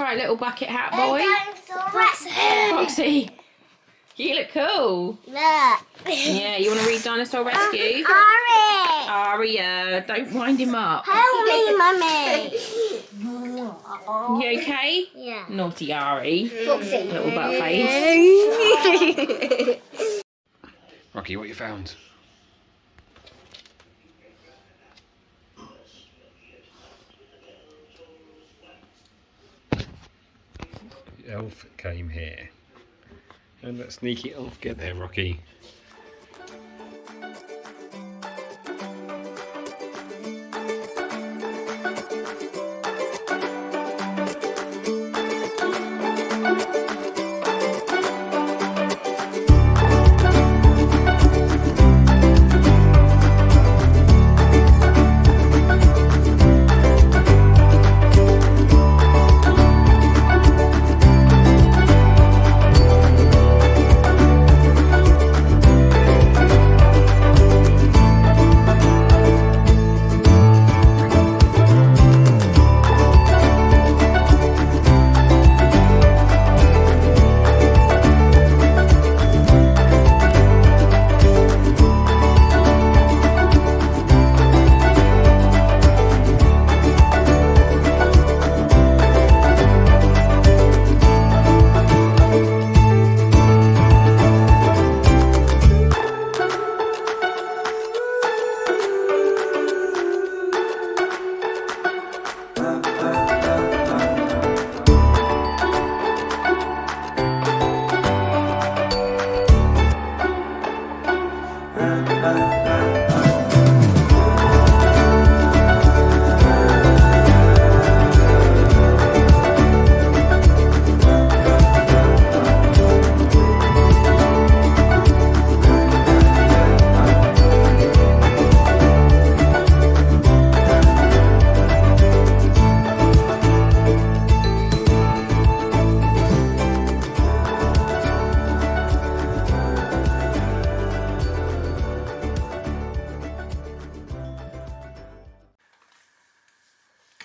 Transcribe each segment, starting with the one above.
right, little bucket hat boy. Foxy. You look cool. Look. Yeah, you want to read Dinosaur Rescue? Ari. Aria, don't wind him up. Help me, Mummy. You okay? Yeah. Naughty Ari. Foxy. Little butt face. Rocky, what you found? The elf came here. And that sneaky elf get there, Rocky.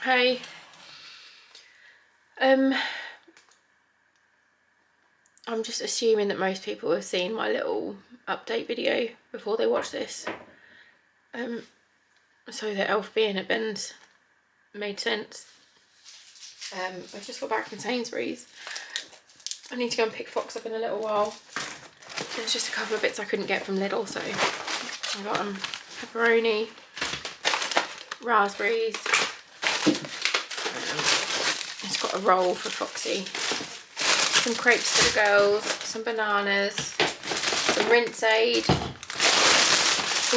Hey. I'm just assuming that most people have seen my little update video before they watch this. So the elf being at Ben's made sense. I just got back from Sainsbury's. I need to go and pick Fox up in a little while. There's just a couple of bits I couldn't get from Lidl, so I got pepperoni, raspberries. It's got a roll for Foxy. Some crepes for the girls, some bananas, some rinse aid,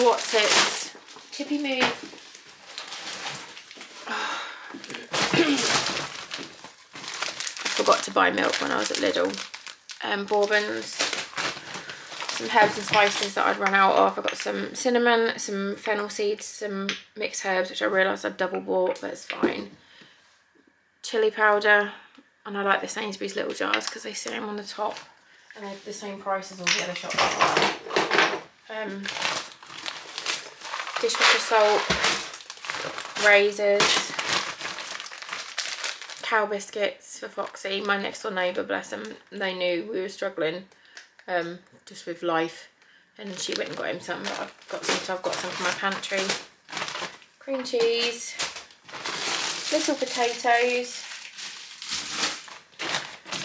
what's it, Chippy Moo. I forgot to buy milk when I was at Lidl. Bourbons, some herbs and spices that I'd run out of. I got some cinnamon, some fennel seeds, some mixed herbs, which I realised I'd double bought, but it's fine. Chili powder. And I like the Sainsbury's little jars because they say them on the top and they're the same price as all the other shops. Dishwasher salt, razors, cow biscuits for Foxy. My next door neighbour, bless them, they knew we were struggling just with life, and she went and got him some. But I've got some, so I've got some for my pantry. Cream cheese, little potatoes.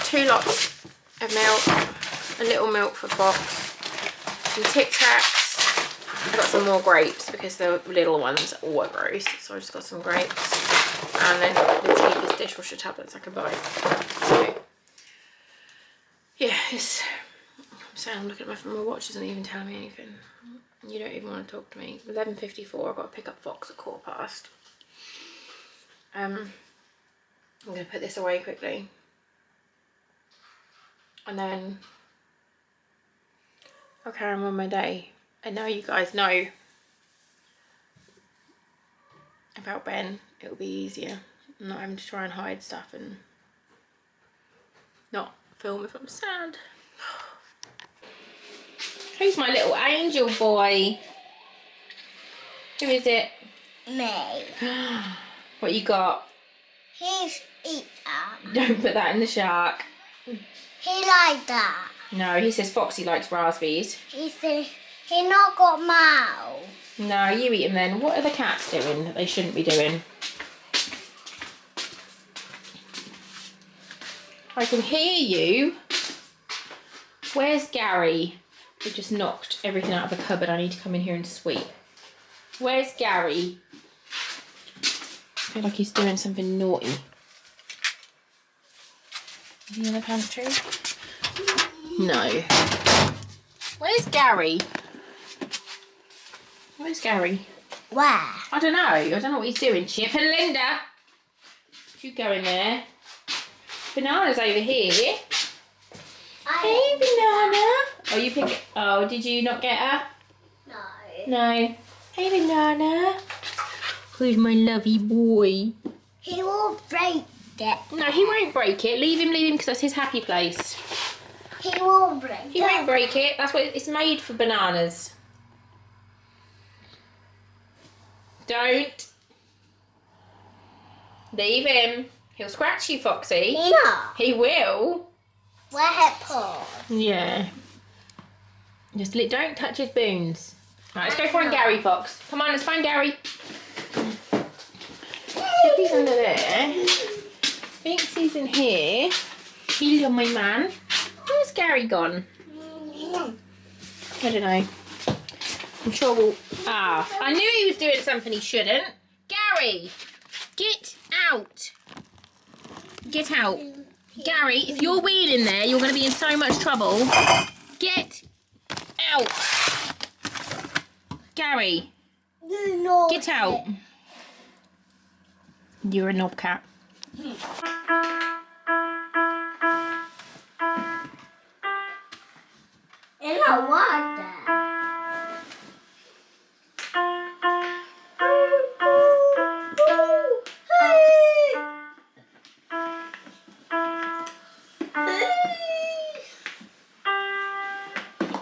2 lots of milk, a little milk for Fox, some Tic Tacs. I got some more grapes because the little ones are gross, so I just got some grapes, and then the cheapest dishwasher tablets I could buy. So yeah, I'm saying I'm looking at my watch doesn't even tell me anything. You don't even want to talk to me. 11:54. I've got to pick up Fox at 1:15. I'm gonna put this away quickly. And then I'll carry on with my day. And now you guys know about Ben, it'll be easier. I'm not having to try and hide stuff and not film if I'm sad. Who's my little angel boy? Who is it? Me. What you got? He's eat that. Don't put that in the shark. He like that. No, he says Foxy likes raspberries. He not got mouth. No, you eat them then. What are the cats doing that they shouldn't be doing? I can hear you. Where's Gary? He just knocked everything out of the cupboard. I need to come in here and sweep. Where's Gary? I feel like he's doing something naughty. Is he in the pantry? No. Where's Gary? Where's Gary? Where? I don't know. I don't know what he's doing. Chip and Linda. You go in there. Banana's over here. Hey, Banana. Oh, you pick it. Oh, did you not get her? No. No. Hey, Banana. Who's my lovey boy? He will break it. No, he won't break it. Leave him, because that's his happy place. He will break He won't break it. That's what it's made for, bananas. Don't. Leave him. He'll scratch you, Foxy. No. He will. Where it paws? Yeah. Just don't touch his boons. Right, let's go find Gary, Fox. Come on, let's find Gary. Chippy's under there. Binxie's in here. Hello, my man. Where's Gary gone? I don't know. I'm sure we'll... Ah, I knew he was doing something he shouldn't. Gary, get out. Get out. Gary, if you're wheeling there, you're going to be in so much trouble. Get out. Gary, get out. You're a knob cat. It's not water.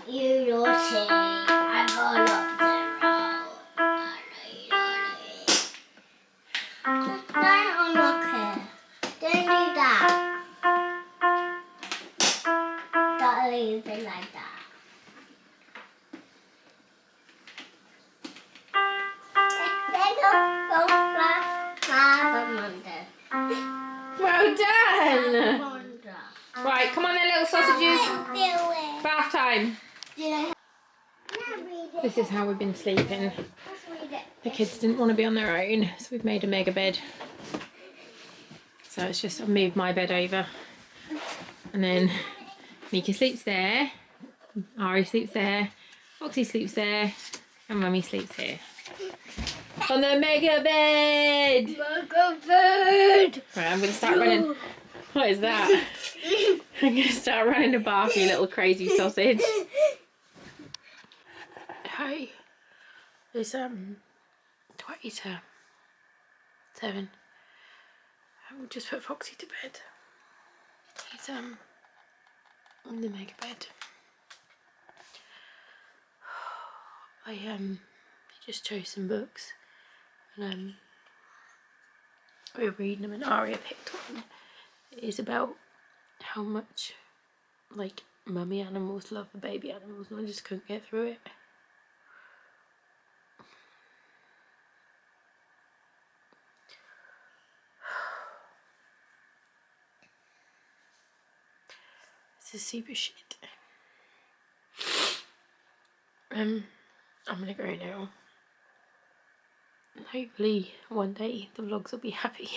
You naughty. I'm going up the road. Don't unlock it. Don't do that. Don't leave it like that. Well done. Right, come on then, little sausages. Bath time. This is how we've been sleeping. The kids didn't want to be on their own, so we've made a mega bed. So it's just, I've moved my bed over. And then Mika sleeps there, Ari sleeps there, Foxy sleeps there, and Mummy sleeps here. On the mega bed! Mega bed! Right, I'm going to start running. What is that? I'm going to start running to bath, you little crazy sausage. Hey, it's 20 to 7. I will just put Foxy to bed. He's on the mega bed. I just chose some books and we were reading them and Aria picked one. It is about how much like mummy animals love the baby animals and I just couldn't get through it. This is super shit. I'm gonna go now. And hopefully one day the vlogs will be happy.